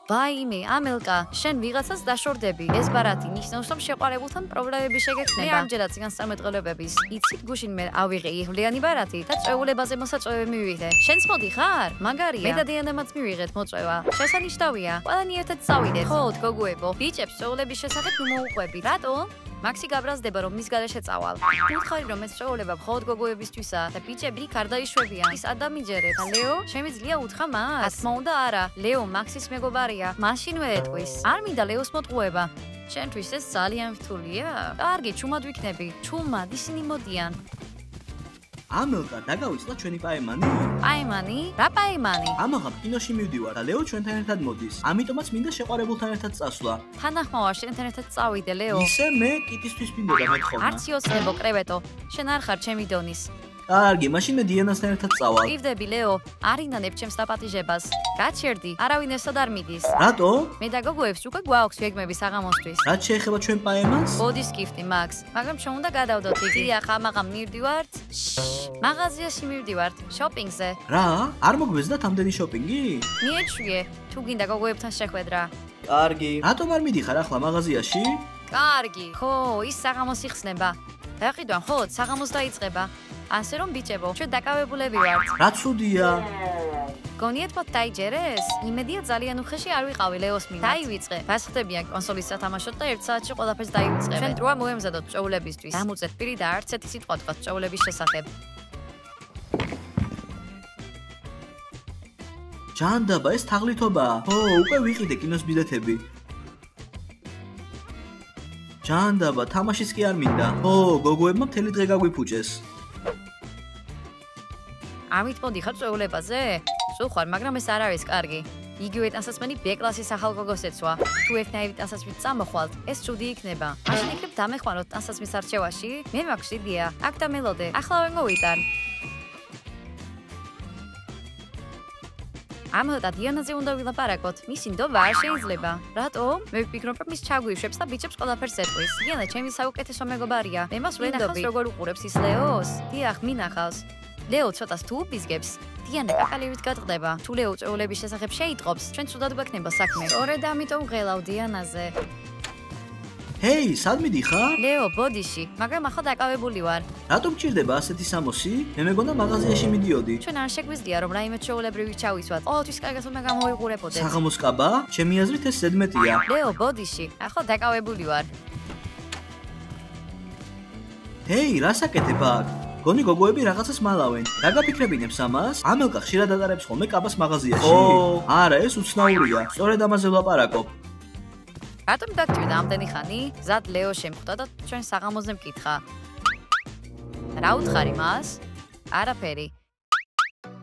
ვაიმე, ამელკა, შენ ვიღაცას დაშორდები. ეს ბარათი ნიშნავს, რომ შეყვარებულთან პრობლემები შეგექნება. მე ამჯერად წინასწარმეტყველებების იცით გუშინ მე ავიღე იღბლიანი ბარათი და წვეულებაზე მოსაწვევი მივიღე. შენც მოდი ხარ? მაგარია. მე და დიანამაც მივიღეთ მოწვევა. შესანიშნავია. ყველანი ერთად წავიდეთ. ხო, გოგოებო, ბიჭებს წვეულების შესახებ ნუ მოუყვებით. რატო? მაქსი გაბრაზდება, რომ მის გარეშე წავალ. უთხარი, რომ ეს წვეულება მხოლოდ გოგოებისთვისაა და ბიჭები იქ არ დაიშვებიან. ის ადამიჯერებს. ლეო, შემიძლია უთხრა მას? თქმა უნდა, არა. ლეო მაქსის მეგობარია. მაშინვე ეტყვის. არ მინდა ლეოს მოტყუება. შენთვის ეს ძალიან რთულია? კარგი, ჩუმად ვიქნები. ჩუმად, ისინი მოდიან. ამელკა, დაგავიწყდა ჩვენი პაემანი? პაემანი? რა პაემანი? ამაღამ კინოში მივდივარ და ლეო ჩვენთან ერთად მოდის. ამიტომაც მინდა შეყვარებულთან ერთად წასვლა. თანახმოვარ შენთან ერთად წავიდე, ლეო. ისე მე კიტისთვის მინდოდა მეთხოვნა. არც იოცნებო, კრევეტო. შენ არ ხარ ჩემი დონის. კარგი, მაშინ მე დიანასთან ერთად წავალ. მივდები, ლეო. არ ინანებ ჩემს დაპატიჟებას. გაჩერდი, არავინ ესად არ მიდის. რატო? მე და გოგოებს უკვე გვაქვს გეგმები საღამოსთვის. რაც შეეხება ჩვენ პაემანს? ბოდის გიფტი, მაქს. მაგრამ ჩვენ უნდა გადავდოთ იგი. დიახ, ამაღამ მივდივართ. მაღაზიაში მივდივართ, შოპინგზე. რა? არ მოგბეზდათ ამდენი შოპინგი? მიეჩვიე, თუ გინდა გოგოებთან შეხვედრა. კარგი. რატომ არ მიდიხარ ახლა მაღაზიაში? კარგი. ხო, ის საღამოს იხსნება. დაყიდვან, ხო, საღამოს დაიწყება. ასე რომ ბიჭებო, ჩვენ დაკავებულები ვართ. რა ცუდია. გონიათ მოთ დაიჯერეს? იმედია ძალიან უხეში არ ვიყავი ლეოს მინდა. დაივიწყე. ბასხდებიან კონსოლის სათამაშოდ და 1 საათში ყველაფერს დაივიწყებ. ჩვენ დროა მოემზადოთ წვეულებისთვის. დამუწეთ პირი და არც ერთი სიტყვა თქვა წვეულების შესახებ. ჯანდაბა, ეს თაღლითობაა. ო, უკვე ვიყიდე კინოს ბილეთები. ჯანდაბა, თამაშიც კი არ მინდა. ო, გოგოებმა მთელი დღე გაგვიფუჭეს. ამით მოდიხარ წვეულებაზე? სულ ხარ, მაგრამ ეს არ არის კარგი. იგივე ტანსაცმელი B კლასის ახალ გოგოს ეცვა. თუ ერთნაირი ტანსაცმლით წამოხვალთ, ეს ცუდი იქნება. მაშინ იქნებ დამეხმაროთ ტანსაცმლის არჩევაში? მე მაქვს იდეა. აქ დამელოდე, ახლა ვერ მოვიტან. ამოდა დიანაზე უნდა ვილაპარაკოთ. მისი ნდობა არ შეიძლება. რატომ? მე ვფიქრობ, რომ ის ჩაგვიშვებს და ბიჭებს ყველაფერს ეტყვის. დიანა ჩემი საუკეთესო მეგობარია. მე მას ვენახავს როგორ უყურებს ის ლეოს. დიახ, მინახავს. ლეო ცოტას თუ უბიზგებს, დიანა კაკალივით გადყდება. თუ ლეო წვეულების შესახებ შეიტყობს, ჩვენ ცუდად გვექნება საქმე. სწორედ ამიტომ ღელავ დიანაზე. ჰეი, სად მიდიხარ? ლეო, ბოდიში, მაგრამ ახლა დაკავებული ვარ. რატომ გჭირდება ასეთი სამოსი? მე მეგონა მაღაზიაში მიდიოდი. ჩვენ არ შეგვიძლია რომ რაიმე ჩვეულებრივი ჩავისვათ. ყოველთვის კარგად უნდა გამოვიყურებოდეთ. საღამოს კაბა? ჩემი აზრით ეს ზედმეტია. ლეო, ბოდიში, ახლა დაკავებული ვარ. ჰეი, რას აკეთებ აქ? გონი გოგოები რაღაცას მალავენ. რა გაფიქრებინებს ამას? ამელკა ხშირად ატარებს ხოლმე კაბას მაღაზიაში? ო, არა, ეს უცნაურია. სწორედ ამაზე ვლაპარაკობ. რატომ დაგჭირდა ამდენი ხანი? ზად ლეო შემხვდა და ჩვენ საღამოზე მკითხა. რა უთხარი მას? არაფერი.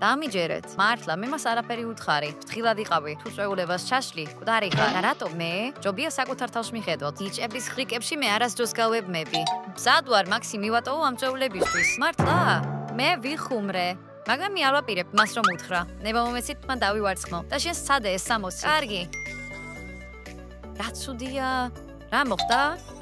დამიჯერეთ. მართლა, მე მას არაფერი უთხარი. ფრთხილად იყავი. თუ წვეულებას ჩაშლი, მკვდარი ხარ. და რატომ მე? ჯობია საკუთარ თავს მიხედოთ. ბიჭების ხრიკებში მე არასდროს გავებმები. მზად ვარ მაქსი მივატოვო ამ წვეულებისთვის. მართლა? მე ვიხუმრე. მაგრამ მე არ ვაპირებ მას რომ უთხრა. ნებამომეცით მან დავივარცხნო. და შენ სცადე ეს სამოსი. კარგი. რა ცუდია? რა მოხდა?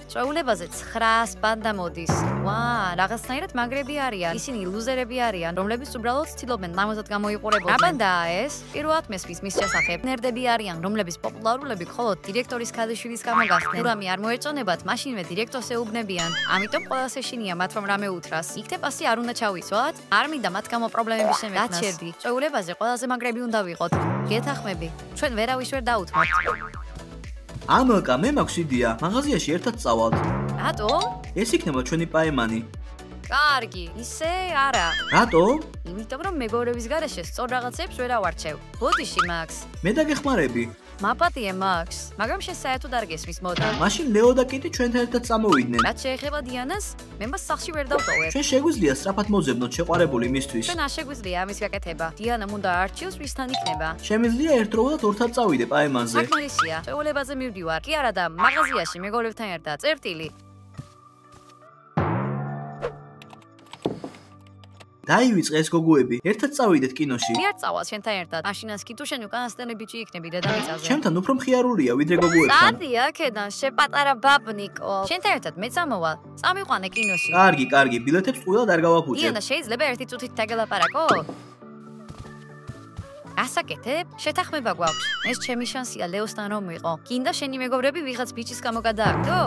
წვეულებაზე 900 ბანდა მოდის. ვა, რაღაცნაირად მაგრები არიან. ისინი ლუზერები არიან, რომლებიც უბრალოდ ცდილობენ ნამოზად გამოიყურებოდნენ. რა ბანდაა ეს? პირველად მესმის მის შესახებ. ნერდები არიან, რომლების პოპულარულები მხოლოდ დირექტორის ქალიშვილის გამო გახდნენ. თუ რამე არ მოეწონებათ, მაშინვე დირექტორს ეუბნებიან. ამიტომ ყველას ეშინია მათ რომ რამე უთრას. იქნებ ასე არ უნდა ჩავისვათ? არ მინდა მათ გამო პრობლემები შემექმნას. გაჩერდი. წვეულებაზე ყველაზე მაგრები უნდა ვიყოთ. გეთახმები. ჩვენ ვერავის ვერ დაუთმობთ. ამელკა, მე მაქვს იდეა. მაღაზიაში ერთად წავალთ. რატო? ეს იქნება ჩვენი პაემანი. კარგი, ისე არა. რატო? იმიტომ რომ მეგობრების გარეშე სწორ რაღაცებს ვერ ავარჩევ. ბოდიში, მაქს. მე დაგეხმარები. მაპატიე, მაქს. მაგრამ შენ საერთოდ არ გესმის მოდა. მაშინ ლეო და კიტი ჩვენთან ერთად წამოვიდნენ. რაც შეეხება დიანას, მე მას სახლში ვერ დავტოვებ. ჩვენ შეგვიძლია სწრაფად მოძებნოთ შეყვარებული მისთვის. ჩვენ არ შეგვიძლია ამის გაკეთება. დიანამ უნდა არჩიოს ვისთან იქნება. შემიძლია ერთდროულად ორთად წავიდე პაემანზე. საკმარისია. წვეულებაზე მივდივარ. კი არა და მაღაზიაში მეგობრებთან ერთად. წერტილი. დაივიწყე ეს გოგოები. ერთად წავიდეთ კინოში. მე არ წავალ შენთან ერთად. მაშინაც კი თუ შენ უკანასკნელი ბიჭი იქნები დედამიწაზე. ჩემთან უფრო მხიარულია ვიდრე გოგოებთან. სადი აქედან შეპატარა ბაბნიკო. შენთან ერთად მე წამოვალ. წამიყვანე კინოში. კარგი, ბილეთებს ყველა არ გავაფუჭებ. დიანა, შეიძლება ერთი წუთით დაგელაპარაკო? ასაკეთებ? შეთანხმება გვაქვს. ეს ჩემი შანსია ლეოსთან რომ ვიყო. გინდა შენი მეგობრები ვიღაც ბიჭის გამო გადააგდო?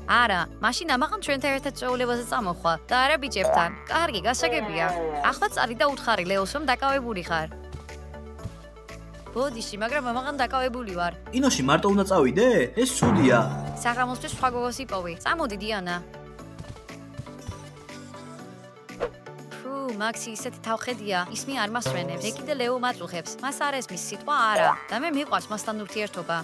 არა, მაშინ ამაღამ ჩვენთან ერთად წვეულებაზე წამოხვა და არა ბიჭებთან. კარგი, გასაგებია. ახლა წარი და უთხარი ლეოს რომ დაკავებული ხარ. ბოდიში, მაგრამ ამაღამ დაკავებული ვარ. კინოში მარტო უნდა წავიდე? ეს ცუდია. საღამოსთვის სხვა გოგოს იპოვი. წამოდი დიანა. მაქსი ისეთი თავხედია, ისმი არ მასვენებს. მე კიდე ლეო მაწუხებს. მას არ ესმის სიტყვა არა და მე მიყვარს მასთან ურთიერთობა.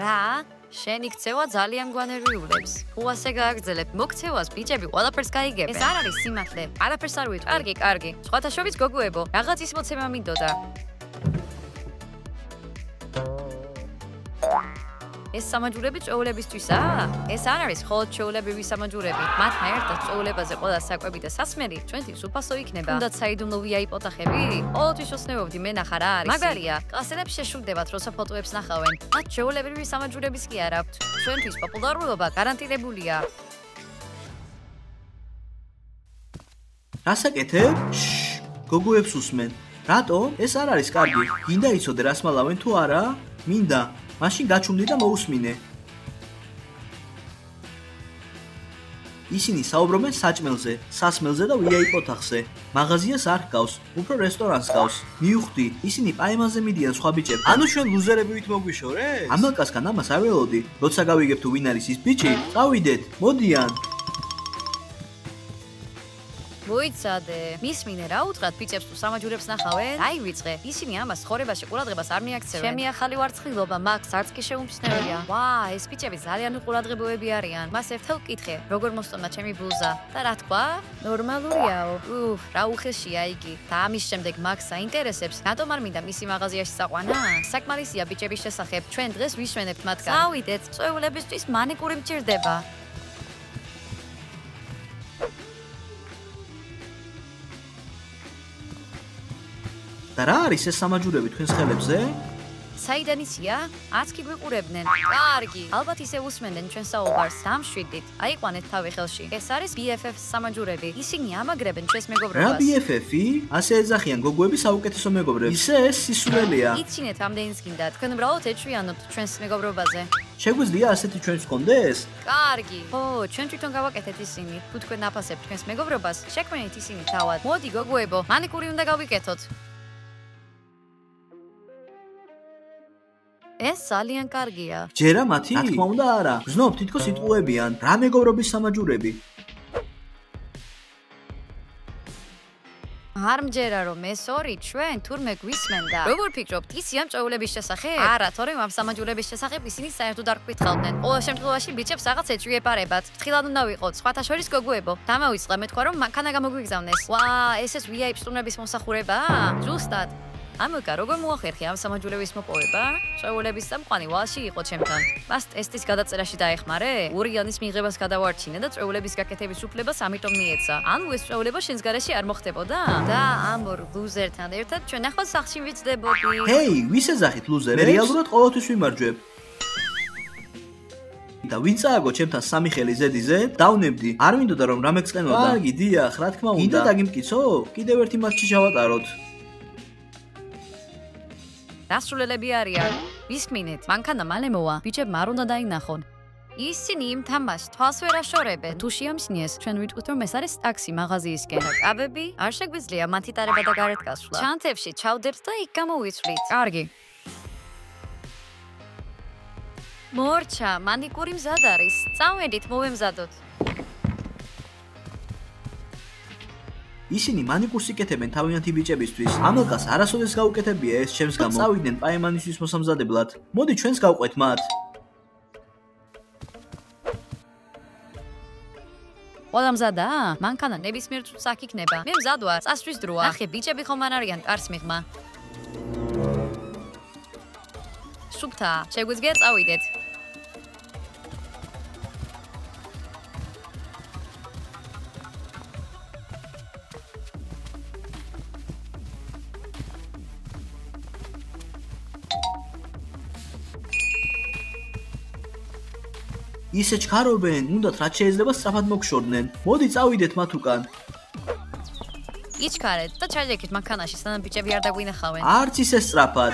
რა? შენი ქცევა ძალიან გვანერვიულებს. თუ ასე გააგრძელებ, მოქცევას ბიჭები ყველაფერს გაიგებენ. ეს არ არის სიმართლე. არაფერს არ ვიტყვი. კარგი. სხვათა შორის გოგოებო, რაღაც ის მოცემა მინდოდა. ეს სამაჯურები წვეულებისთვისაა? ეს არ არის მხოლოდ ჩვეულებრივი სამაჯურები. მათთან ერთად წვეულებაზე ყველა საკვები და სასმელი ჩვენთვის უფასო იქნება. თუნდაც საიდუმლო VIP ოთახები? ყოველთვის ოცნებობდი მე ნახა რა არის. მაგარია, კლასელებს შეშურდებათ როცა ფოტოებს ნახავენ. მათ ჩვეულებრივი სამაჯურების კი არ აქვთ. ჩვენთვის პოპულარულობა გარანტირებულია. რასაკეთებ? გოგოებს უსმენ. რატო? ეს არ არის კარგი. გინდა იცოდე რას მალავენ თუ არა? მინდა. მაშინ გაჩუმდი და მოусმინე. ისინი საუბრობენ საჭმელზე, სასმელზე და VIP ოთახზე. მაღაზიას არ ჰგავს, უფრო რესტორანს ჰგავს. მივხვდი, ისინი პაემაზე მიდიან სხვა ბიჭებთან. ანუ ჩვენ ლუზერები ვით მოგვიშორეს? ამალკასგან ამას არ ველოდი. როცა გავიგებ თუ ვინ არის ის ბიჭი, წავიდეთ, მოდიან. მოიცადე, მისმინე რა უთხრათ ბიჭებს თუ სამაჯურებს ნახავენ? დაივიწყე, ისინი ამას ცხოვრებაში ყურადღებას არ მიაქცევენ. ჩემი ახალი ვარცხილობა მაქს არც კი შეუმჩნევია. ვა, ეს ბიჭები ძალიან უყურადღებოები არიან. მას ერთხელ ვკითხე, როგორ მოსტონა ჩემი ბლუზა და რა თქვა? ნორმალურიაო. რა უხეშია იგი. და ამის შემდეგ მაქს აინტერესებს, რატომ არ მინდა მისი მაღაზიაში წაყვანა? საკმარისია ბიჭების შესახებ, ჩვენ დღეს ვიშვენებთ მათგან. წავიდეთ, წვეულებისთვის მანიკური მჭირდება. და რა არის ეს სამაჯურები თქვენს ხელებზე? საიდან იცია? არც კი გვიყურებდნენ. კარგი, ალბათ ისე უსმენდნენ ჩვენ საუბარს. დამშვიდით. აიყვანეთ თავი ხელში. ეს არის BFF სამაჯურები. ისინი ამაგრებენ ჩვენს მეგობრობას. რა BFF-ი? ასე ეძახიან გოგოები საუკეთესო მეგობრებს. ისე ეს სისულელია. იცინეთ ამდენიც გინდა. თქვენ უბრალოდ ეჩვიანოთ ჩვენს მეგობრობაზე. შეგვიძლია ასეთი ჩვენს გქონდეს? კარგი. ო, ჩვენ თვითონ გავაკეთეთ ისინი. თუ თქვენ აფასებთ ჩვენს მეგობრობას, შექმნით ისინი თავად. მოდი გოგოებო, მანიკური უნდა გავიკეთოთ. ეს ძალიან კარგია. ჯერა მათი? რა თქმა უნდა არა. გზნობ თითქოს იტყუებიან. რა მეგობრობის სამაჯურები? არ მჯერა რომ ეს ორი ჩვენ თურმე გვისმენდა. როგორ ფიქრობთ, იციან წვეულების შესახებ? არა, თორემ ამ სამაჯურების შესახებ ისინი საერთოდ არ გვითხავდნენ. ყოველ შემთხვევაში ბიჭებს რაღაც ეჭვი ეპარებათ. ფრთხილად უნდა ვიყოთ, სხვათა შორის გოგოებო. დამავიწყდა მე თქვა რომ მანქანა გამოგვიგზავნეს. ვა, ეს VIP სტუმრების მომსახურებაა? ზუსტად. ამოკა როგორ მოახერხე ამ სამაჯურების მოპოვება? წვეულების სამყარო ვალში იყო ჩემთან. მას ტესტის გადაწერაში დაეხმარე? ურიანის მიღებას გადავარჩინე და წვეულების გაკეთების უფლებას ამიტომ მიეცა. ანუ ეს წვეულება შენს გარეშე არ მოხდებოდა? და ამ ორ ლუზერთან ერთად ჩვენ ახლა სახლში ვიწდებოდი. ჰეი, ვის ეძახით ლუზერებს? მე რეალურად ყოველთვის ვიმარჯვებ. და ვინ წააგო ჩემთან სამი ხელი ზედიზე? დავნებდი. არ მინდოდა რომ რამე გწყენოდა. კარგი, დიახ, რა თქმა უნდა. გინდა დაგიმტკიცო? კიდევ ერთი მატჩი ჩავატაროთ. დასრულელები არიან. ვისმინეთ, მანქანა მალე მოვა. ბიჭებმა არ უნდა დაინახონ. ისინი იმ თამაშს თვალს ვერ აშორებენ. თუ შეამსნიეს, ჩვენ ვიტყვით რომ ეს არის ტაქსი მაღაზიისკენ. კაბები, არ შეგვიძლია მათი ტარება და გარეთ გასვლა. ჩანთებში ჩავდებთ და იქ გამოვიცვლით. კარგი. მორჩა, მანიკური მზად არის. წავედით, მოვემზადოთ. ისინი მანიკურს იკეთებენ თავიანთი ბიჭებისთვის. ამალკას არასოდეს გაუკეთებია ეს ჩემს გამო. წავიდნენ პაემანისთვის მოსამზადებლად. მოდი ჩვენს გავყვეთ მათ. ყველა მზადაა? მანქანა ნებისმიერ წუთს აქ იქნება. მე მზად ვარ. წასვლის დროა. ნახე, ბიჭები ხომ არ არიან კარს მიღმა. სუფთა, შეგვიძლია წავიდეთ. ისე ჩქარობენ, უნდათ რაც შეიძლება სწრაფად მოგშორდნენ. მოდი წავიდეთ მათ უკან. იჩქარეთ და ჩაჯექით მანქანაში, სანამ ბიჭები არ დაგვინახავენ. არც ისე სწრაფად.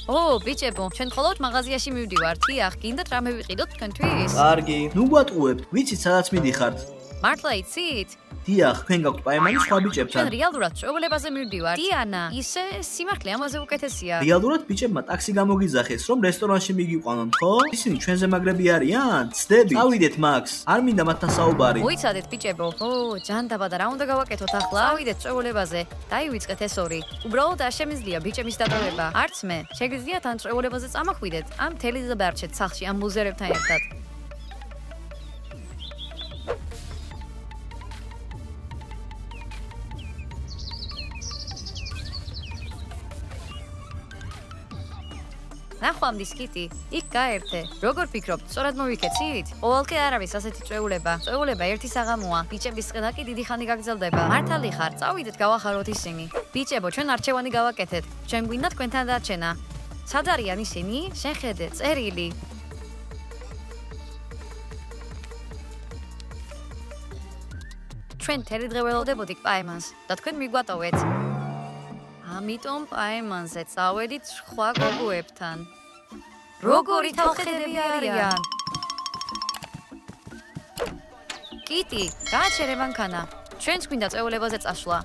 ო, ბიჭებო, ჩვენ მხოლოდ მაღაზიაში მივდივართ. დიახ, გინდათ რამე ვიყიდოთ თქვენთვის? კარგი, ნუ გვატყუებთ. ვიცით სადაც მიდიხართ? მართლა იცით? დიახ, თქვენ გაქვთ პაემანი სხვა ბიჭებთან. ჩვენ რეალურად წვეულებაზე მივდივართ. დიანა, ისე სიმართლე ამაზე უკეთესია. რეალურად ბიჭებმა ტაქსი გამოგიძახეს, რომ რესტორანში მიგიყვანონ, ხო? ისინი ჩვენზე მაგრები არიან? ცდები. წავიდეთ, მაქს. არ მინდა მათთან საუბარი. მოიცადეთ ბიჭებო. ო, ჯანდაბა და რა უნდა გავაკეთოთ ახლა? წავიდეთ წვეულებაზე. დაივიწყეთ ეს ორი. უბრალოდ არ შემიძლია ბიჭების დატოვება. არც მე. შეგიძლიათ ან წვეულებაზე წამოხვიდეთ, ან მთელი დღე დარჩეთ სახლში ამ ლუზერებთან ერთად. ნახვამდი სკიტი, იქ გაერთე. როგორ ფიქრობთ, სწორად მოვიქეცით? ყოველდღე არ არის ასეთი წვეულება. წვეულება ერთი საღამოა. ბიჭების ყდა კი დიდი ხანი გაგრძელდება. მართალი ხარ, წავიდეთ გავახაროთ ისინი. ბიჭებო, ჩვენ არჩევანი გავაკეთეთ. ჩვენ გვინდა თქვენთან დარჩენა. სად არიან ისინი? შენ ხედე, წერილი. ჩვენ თელი დღე ველოდებოდით პაემანს და თქვენ მიგვატოვეთ. ამიტომ პაემანზე წავედით სხვა გოგოებთან. როგორი თავხედები არიან? კიტი, გააჩერე მანქანა. ჩვენც გვინდა წვეულებაზე წასვლა.